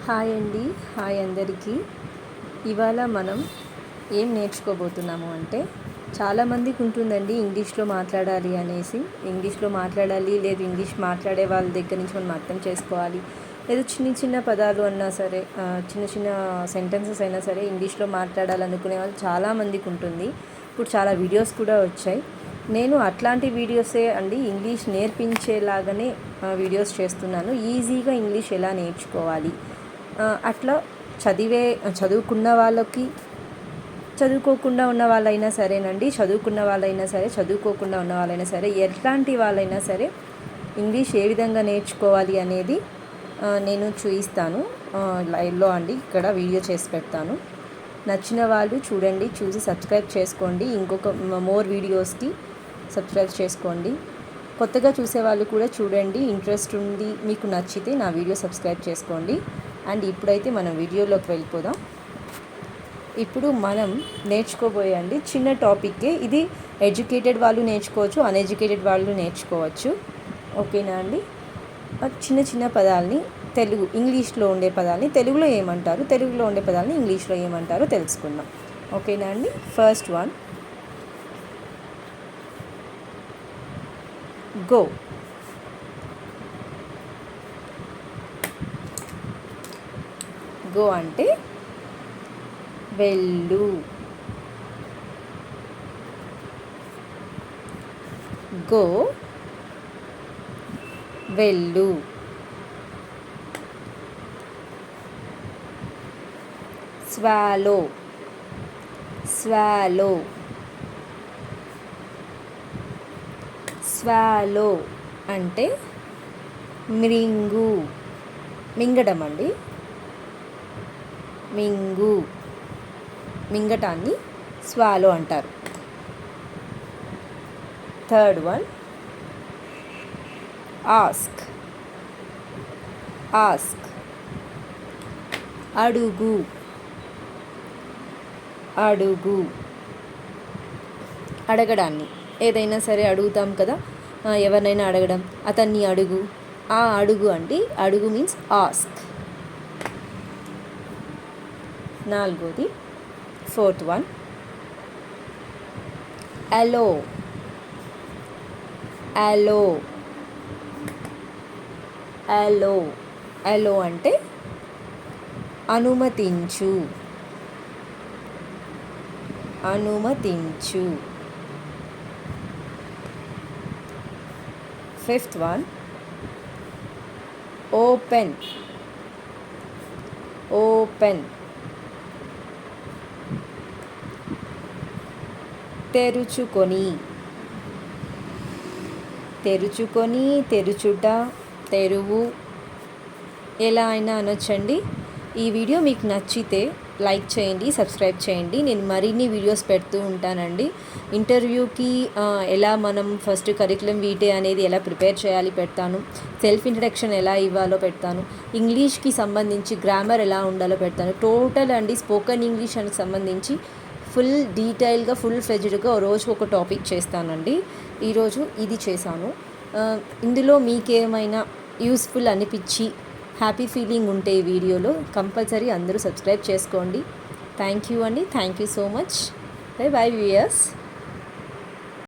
Hi అండి. Hi అందరికీ. ఇవాళ మనం ఏం నేర్చుకోబోతున్నాము అంటే, చాలామందికి ఉంటుందండి ఇంగ్లీష్లో మాట్లాడాలి అనేసి. ఇంగ్లీష్లో మాట్లాడాలి, లేదు ఇంగ్లీష్ మాట్లాడే వాళ్ళ దగ్గర నుంచి మనం అర్థం చేసుకోవాలి, లేదు చిన్న చిన్న పదాలు అన్నా సరే, చిన్న చిన్న సెంటెన్సెస్ అయినా సరే ఇంగ్లీష్లో మాట్లాడాలనుకునే వాళ్ళు చాలామందికి ఉంటుంది. ఇప్పుడు చాలా వీడియోస్ కూడా వచ్చాయి. నేను అట్లాంటి వీడియోసే అండి, ఇంగ్లీష్ నేర్పించేలాగానే వీడియోస్ చేస్తున్నాను. ఈజీగా ఇంగ్లీష్ ఎలా నేర్చుకోవాలి, అట్లా చదువుకున్న వాళ్ళకి, చదువుకోకుండా ఉన్న వాళ్ళైనా సరేనండి, చదువుకున్న వాళ్ళైనా సరే, చదువుకోకుండా ఉన్న వాళ్ళైనా సరే, ఎట్లాంటి వాళ్ళైనా సరే ఇంగ్లీష్ ఏ విధంగా నేర్చుకోవాలి అనేది నేను చూపిస్తాను లైవ్లో అండి. ఇక్కడ వీడియో చేసి పెడతాను. నచ్చిన వాళ్ళు చూడండి, చూసి సబ్స్క్రైబ్ చేసుకోండి. ఇంకొక మోర్ వీడియోస్కి సబ్స్క్రైబ్ చేసుకోండి. కొత్తగా చూసేవాళ్ళు కూడా చూడండి, ఇంట్రెస్ట్ ఉంది, మీకు నచ్చితే నా వీడియో సబ్స్క్రైబ్ చేసుకోండి. అండ్ ఇప్పుడైతే మనం వీడియోలోకి వెళ్ళిపోదాం. ఇప్పుడు మనం నేర్చుకోబోయండి చిన్న టాపిక్కే ఇది. ఎడ్యుకేటెడ్ వాళ్ళు నేర్చుకోవచ్చు, అన్ఎడ్యుకేటెడ్ వాళ్ళు నేర్చుకోవచ్చు. ఓకేనా అండి? చిన్న చిన్న పదాలని ఇంగ్లీష్లో ఉండే పదాలని తెలుగులో ఏమంటారు, తెలుగులో ఉండే పదాలని ఇంగ్లీష్లో ఏమంటారో తెలుసుకుందాం. ఓకేనా అండి? First one, go. గో అంటే వెళ్ళు. గో, వెళ్ళు. స్వాలో. స్వాలో. స్వాలో అంటే మింగు, మింగడం అండి. మింగు, మింగటాన్ని స్వాలో అంటారు. Third one, ask. ఆస్క్, అడుగు. అడుగు, అడగడాన్ని. ఏదైనా సరే అడుగుతాం కదా, ఎవరినైనా అడగడం, అతన్ని అడుగు. ఆ అడుగు అండి, అడుగు మీన్స్ ఆస్క్. నాలుగోది, fourth one, allow. Allow. Allow. Allow అంటే అనుమతించు. అనుమతించు. Fifth one, open. ఓపెన్, తెరుచుకొని. తెరుచుకొని, తెరుచుట, తెరువు, ఎలా అయినా అనొచ్చండి. ఈ వీడియో మీకు నచ్చితే లైక్ చేయండి, సబ్స్క్రైబ్ చేయండి. నేను మరిన్ని వీడియోస్ పెడుతూ ఉంటానండి. ఇంటర్వ్యూకి ఎలా మనం ఫస్ట్ కరికులం వీటే అనేది ఎలా ప్రిపేర్ చేయాలి పెడతాను. సెల్ఫ్ ఇంట్రడక్షన్ ఎలా ఇవ్వాలో పెడతాను. ఇంగ్లీష్కి సంబంధించి గ్రామర్ ఎలా ఉండాలో పెడతాను. టోటల్ అండి స్పోకెన్ ఇంగ్లీష్ అని సంబంధించి ఫుల్ డీటెయిల్గా, ఫుల్ ఫ్లెడ్జ్డ్గా రోజు ఒక టాపిక్ చేస్తానండి. ఈరోజు ఇది చేశాను. ఇందులో మీకేమైనా యూస్ఫుల్ అనిపించి హ్యాపీ ఫీలింగ్ ఉంటే ఈ వీడియోలో కంపల్సరీ అందరూ సబ్స్క్రైబ్ చేసుకోండి. థ్యాంక్ యూ అండి. Thank you so much. By by viewers.